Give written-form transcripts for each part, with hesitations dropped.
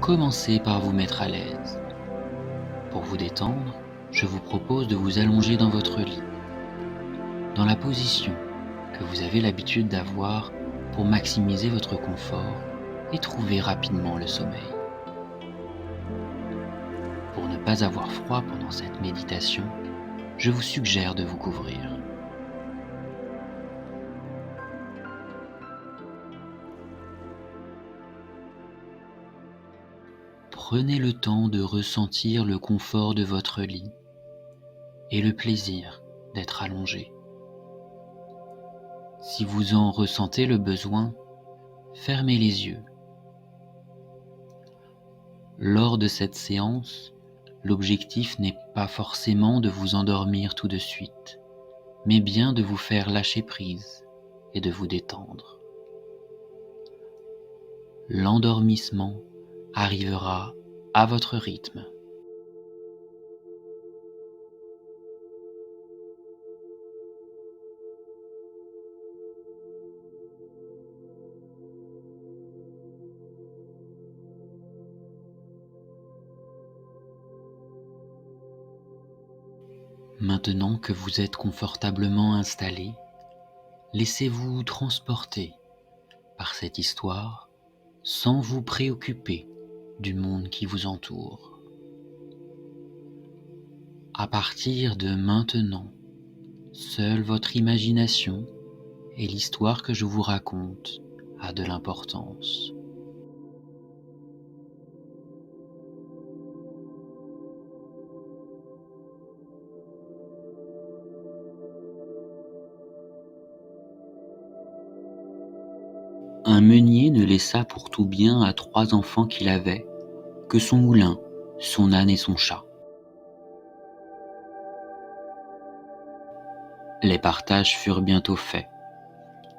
Commencez par vous mettre à l'aise. Pour vous détendre, je vous propose de vous allonger dans votre lit, dans la position que vous avez l'habitude d'avoir pour maximiser votre confort et trouver rapidement le sommeil. Pour ne pas avoir froid pendant cette méditation, je vous suggère de vous couvrir. Prenez le temps de ressentir le confort de votre lit et le plaisir d'être allongé. Si vous en ressentez le besoin, fermez les yeux. Lors de cette séance, l'objectif n'est pas forcément de vous endormir tout de suite, mais bien de vous faire lâcher prise et de vous détendre. L'endormissement arrivera à votre rythme. Maintenant que vous êtes confortablement installé, laissez-vous transporter par cette histoire sans vous préoccuper du monde qui vous entoure. À partir de maintenant, seule votre imagination et l'histoire que je vous raconte a de l'importance. Un meunier ne laissa pour tout bien à 3 enfants qu'il avait que son moulin, son âne et son chat. Les partages furent bientôt faits.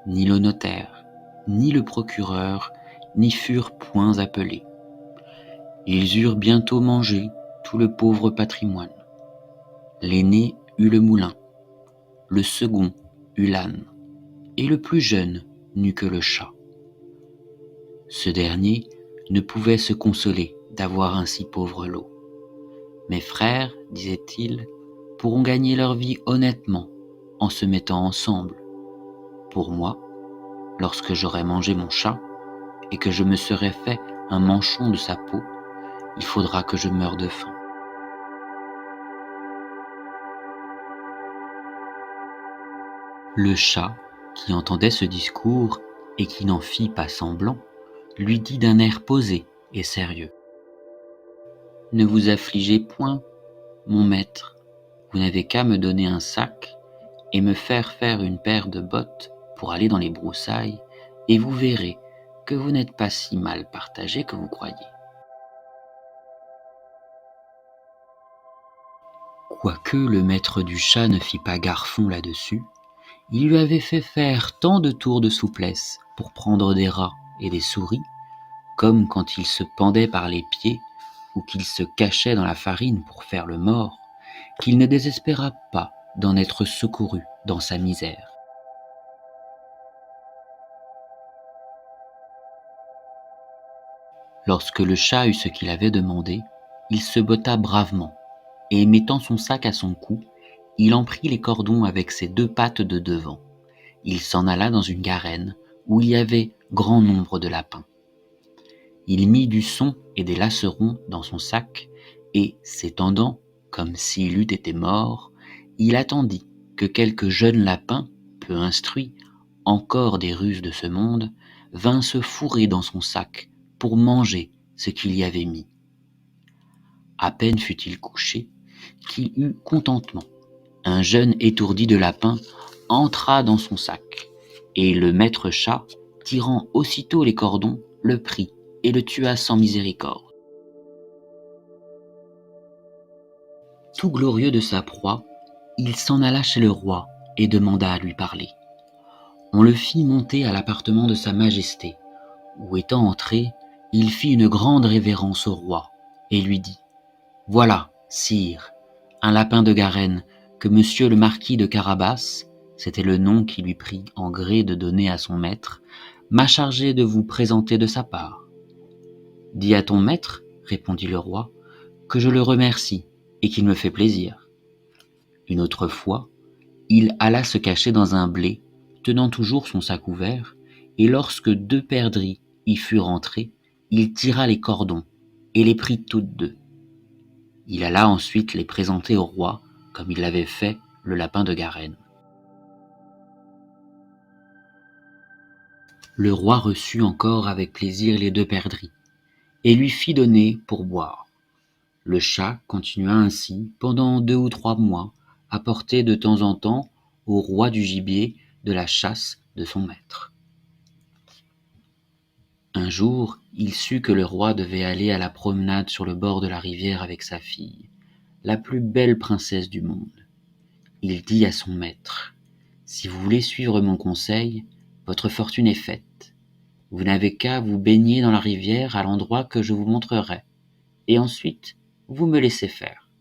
Ni le notaire, ni le procureur n'y furent point appelés. Ils eurent bientôt mangé tout le pauvre patrimoine. L'aîné eut le moulin, le second eut l'âne, et le plus jeune n'eut que le chat. Ce dernier ne pouvait se consoler d'avoir un si pauvre lot. Mes frères, disait-il, pourront gagner leur vie honnêtement en se mettant ensemble. Pour moi, lorsque j'aurai mangé mon chat et que je me serai fait un manchon de sa peau, il faudra que je meure de faim. Le chat, qui entendait ce discours et qui n'en fit pas semblant, lui dit d'un air posé et sérieux: « Ne vous affligez point, mon maître, vous n'avez qu'à me donner un sac et me faire faire une paire de bottes pour aller dans les broussailles, et vous verrez que vous n'êtes pas si mal partagé que vous croyez. » Quoique le maître du chat ne fît pas garfond là-dessus, il lui avait fait faire tant de tours de souplesse pour prendre des rats et des souris, comme quand il se pendait par les pieds ou qu'il se cachait dans la farine pour faire le mort, qu'il ne désespéra pas d'en être secouru dans sa misère. Lorsque le chat eut ce qu'il avait demandé, il se botta bravement, et mettant son sac à son cou, il en prit les cordons avec ses 2 pattes de devant. Il s'en alla dans une garenne où il y avait grand nombre de lapins. Il mit du son et des lacerons dans son sac, et, s'étendant, comme s'il eût été mort, il attendit que quelques jeunes lapins, peu instruits, encore des ruses de ce monde, vint se fourrer dans son sac pour manger ce qu'il y avait mis. À peine fut-il couché qu'il eut contentement. Un jeune étourdi de lapin entra dans son sac, et le maître chat, tirant aussitôt les cordons, le prit et le tua sans miséricorde. Tout glorieux de sa proie, il s'en alla chez le roi et demanda à lui parler. On le fit monter à l'appartement de sa majesté, où étant entré, il fit une grande révérence au roi et lui dit: « Voilà, sire, un lapin de Garenne que monsieur le marquis de Carabas, c'était le nom qu'il lui prit en gré de donner à son maître, m'a chargé de vous présenter de sa part. » Dis à ton maître, répondit le roi, que je le remercie et qu'il me fait plaisir. Une autre fois, il alla se cacher dans un blé, tenant toujours son sac ouvert, et lorsque 2 perdrix y furent entrées, il tira les cordons et les prit toutes 2. Il alla ensuite les présenter au roi, comme il l'avait fait le lapin de Garenne. Le roi reçut encore avec plaisir les 2 perdrix, et lui fit donner pour boire. Le chat continua ainsi pendant 2 ou 3 mois à porter de temps en temps au roi du gibier de la chasse de son maître. Un jour, il sut que le roi devait aller à la promenade sur le bord de la rivière avec sa fille, la plus belle princesse du monde. Il dit à son maître : « Si vous voulez suivre mon conseil, votre fortune est faite. Vous n'avez qu'à vous baigner dans la rivière à l'endroit que je vous montrerai, et ensuite vous me laissez faire. »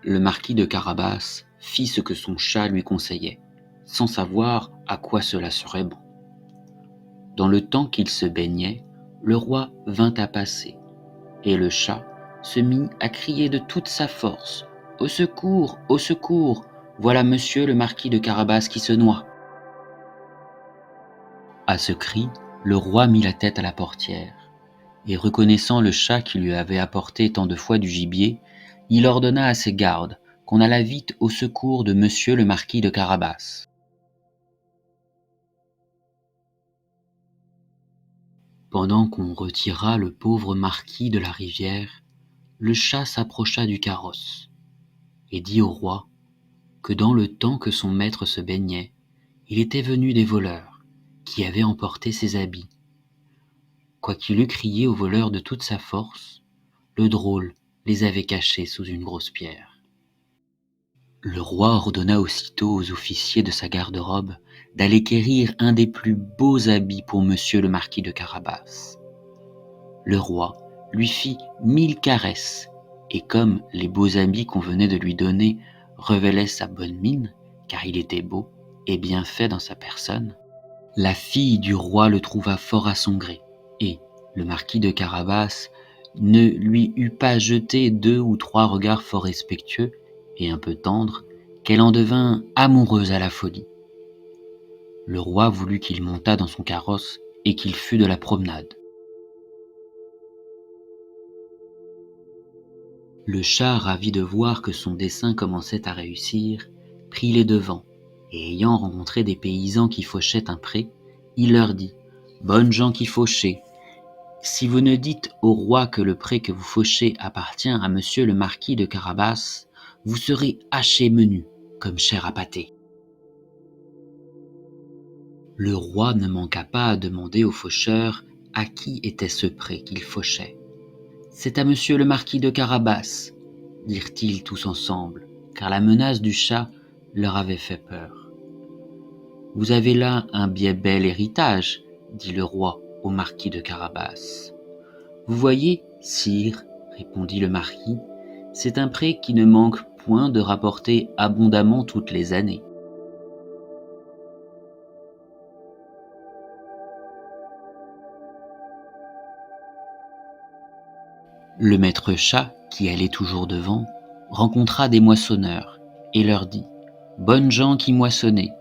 Le marquis de Carabas fit ce que son chat lui conseillait, sans savoir à quoi cela serait bon. Dans le temps qu'il se baignait, le roi vint à passer, et le chat se mit à crier de toute sa force : « Au secours, au secours, voilà monsieur le marquis de Carabas qui se noie. » À ce cri, le roi mit la tête à la portière, et reconnaissant le chat qui lui avait apporté tant de fois du gibier, il ordonna à ses gardes qu'on allât vite au secours de monsieur le marquis de Carabas. Pendant qu'on retira le pauvre marquis de la rivière, le chat s'approcha du carrosse et dit au roi que dans le temps que son maître se baignait, il était venu des voleurs qui avaient emporté ses habits. Quoiqu'il eût crié aux voleurs de toute sa force, le drôle les avait cachés sous une grosse pierre. Le roi ordonna aussitôt aux officiers de sa garde-robe d'aller quérir un des plus beaux habits pour monsieur le marquis de Carabas. Le roi lui fit 1000 caresses, et comme les beaux habits qu'on venait de lui donner révélaient sa bonne mine, car il était beau et bien fait dans sa personne, la fille du roi le trouva fort à son gré, et le marquis de Carabas ne lui eut pas jeté 2 ou 3 regards fort respectueux et un peu tendres, qu'elle en devint amoureuse à la folie. Le roi voulut qu'il montât dans son carrosse et qu'il fût de la promenade. Le chat, ravi de voir que son dessein commençait à réussir, prit les devants, et ayant rencontré des paysans qui fauchaient un pré, il leur dit : « Bonnes gens qui fauchez, si vous ne dites au roi que le pré que vous fauchez appartient à monsieur le marquis de Carabas, vous serez hachés menus, comme chair à pâté. » Le roi ne manqua pas à demander aux faucheurs à qui était ce pré qu'ils fauchaient. « C'est à monsieur le marquis de Carabas, » dirent-ils tous ensemble, car la menace du chat leur avait fait peur. « Vous avez là un bien bel héritage, » dit le roi au marquis de Carabas. « Vous voyez, sire, » répondit le marquis, « c'est un pré qui ne manque point de rapporter abondamment toutes les années. » Le maître chat, qui allait toujours devant, rencontra des moissonneurs et leur dit : « Bonnes gens qui moissonnez,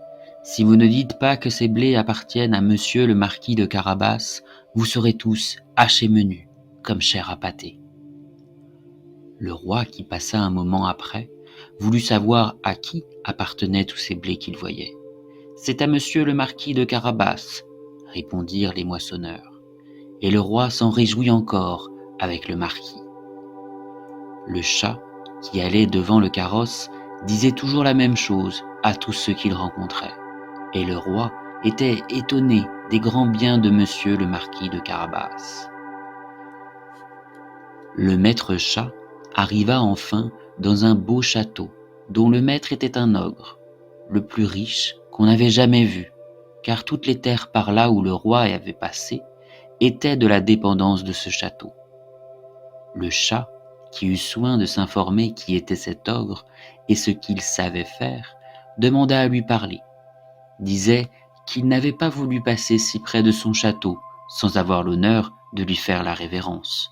si vous ne dites pas que ces blés appartiennent à monsieur le marquis de Carabas, vous serez tous hachés menus, comme chair à pâté. » Le roi, qui passa un moment après, voulut savoir à qui appartenaient tous ces blés qu'il voyait. « C'est à monsieur le marquis de Carabas, » répondirent les moissonneurs, et le roi s'en réjouit encore avec le marquis. Le chat, qui allait devant le carrosse, disait toujours la même chose à tous ceux qu'il rencontrait, et le roi était étonné des grands biens de monsieur le marquis de Carabas. Le maître chat arriva enfin dans un beau château, dont le maître était un ogre, le plus riche qu'on avait jamais vu, car toutes les terres par là où le roi avait passé étaient de la dépendance de ce château. Le chat, qui eut soin de s'informer qui était cet ogre et ce qu'il savait faire, demanda à lui parler. Disait qu'il n'avait pas voulu passer si près de son château sans avoir l'honneur de lui faire la révérence.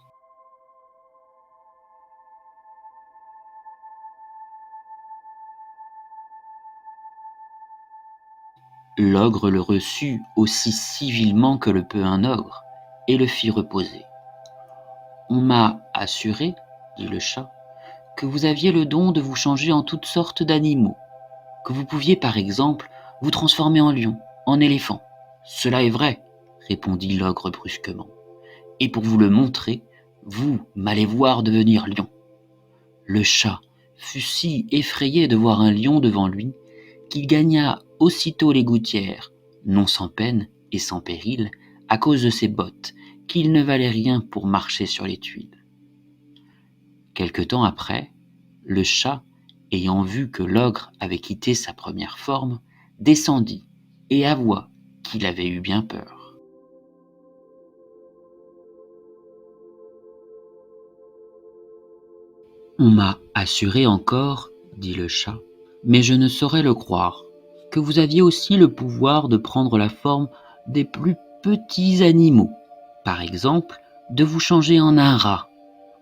L'ogre le reçut aussi civilement que le peut un ogre, et le fit reposer. On m'a assuré, dit le chat, que vous aviez le don de vous changer en toutes sortes d'animaux, que vous pouviez par exemple vous transformer en lion, en éléphant. Cela est vrai, répondit l'ogre brusquement, et pour vous le montrer, vous m'allez voir devenir lion. Le chat fut si effrayé de voir un lion devant lui qu'il gagna aussitôt les gouttières, non sans peine et sans péril, à cause de ses bottes, qu'il ne valaient rien pour marcher sur les tuiles. Quelque temps après, le chat, ayant vu que l'ogre avait quitté sa première forme, descendit et avoua qu'il avait eu bien peur. On m'a assuré encore, dit le chat, mais je ne saurais le croire, que vous aviez aussi le pouvoir de prendre la forme des plus petits animaux, par exemple, de vous changer en un rat,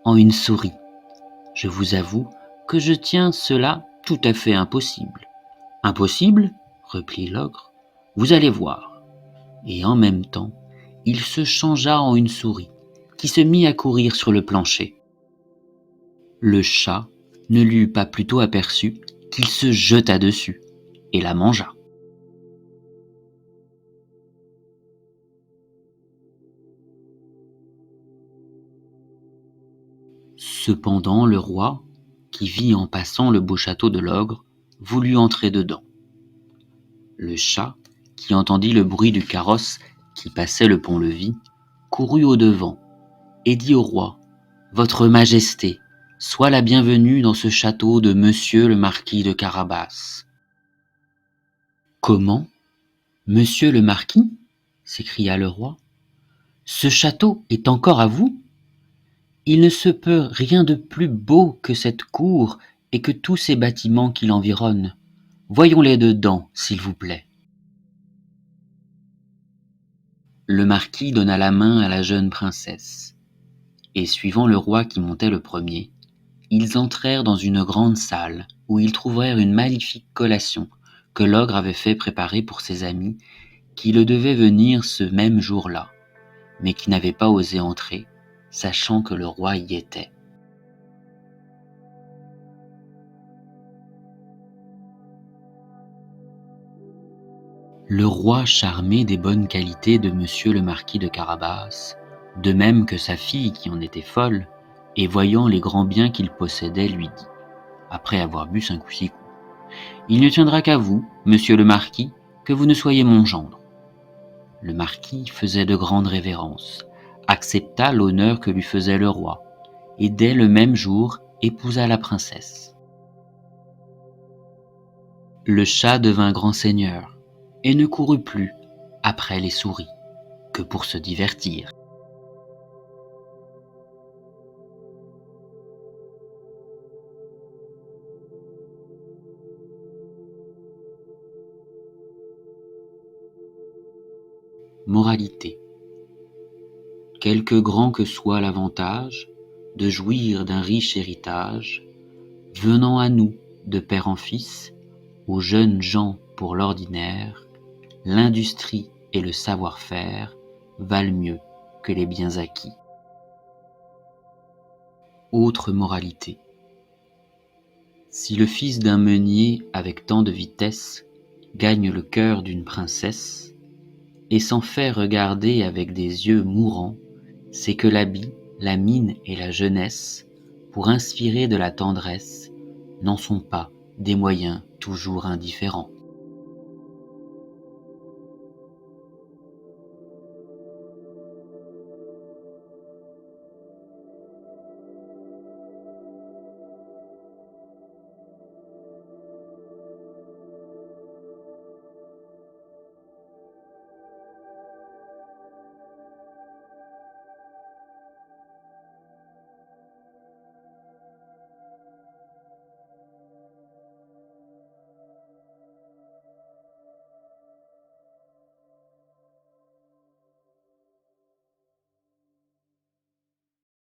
en une souris. Je vous avoue que je tiens cela tout à fait impossible. Impossible ? Reprit l'ogre. Vous allez voir. Et en même temps, il se changea en une souris, qui se mit à courir sur le plancher. Le chat ne l'eut pas plutôt aperçu qu'il se jeta dessus et la mangea. Cependant le roi, qui vit en passant le beau château de l'ogre, voulut entrer dedans. Le chat, qui entendit le bruit du carrosse qui passait le pont-levis, courut au-devant et dit au roi : « Votre Majesté, sois la bienvenue dans ce château de Monsieur le marquis de Carabas. » « Comment ? Monsieur le marquis ? s'écria le roi. « Ce château est encore à vous ? Il ne se peut rien de plus beau que cette cour et que tous ces bâtiments qui l'environnent. Voyons-les dedans, s'il vous plaît. » Le marquis donna la main à la jeune princesse, et suivant le roi qui montait le premier, ils entrèrent dans une grande salle où ils trouvèrent une magnifique collation que l'ogre avait fait préparer pour ses amis qui le devaient venir ce même jour-là, mais qui n'avaient pas osé entrer, sachant que le roi y était. Le roi, charmé des bonnes qualités de monsieur le marquis de Carabas, de même que sa fille qui en était folle, et voyant les grands biens qu'il possédait, lui dit, après avoir bu 5 ou 6 coups : « Il ne tiendra qu'à vous, monsieur le marquis, que vous ne soyez mon gendre. » Le marquis faisait de grandes révérences, accepta l'honneur que lui faisait le roi, et dès le même jour épousa la princesse. Le chat devint grand seigneur, et ne courut plus après les souris que pour se divertir. Moralité. Quelque grand que soit l'avantage de jouir d'un riche héritage, venant à nous de père en fils, aux jeunes gens pour l'ordinaire, l'industrie et le savoir-faire valent mieux que les biens acquis. Autre moralité. Si le fils d'un meunier avec tant de vitesse gagne le cœur d'une princesse, et s'en fait regarder avec des yeux mourants, c'est que l'habit, la mine et la jeunesse, pour inspirer de la tendresse, n'en sont pas des moyens toujours indifférents.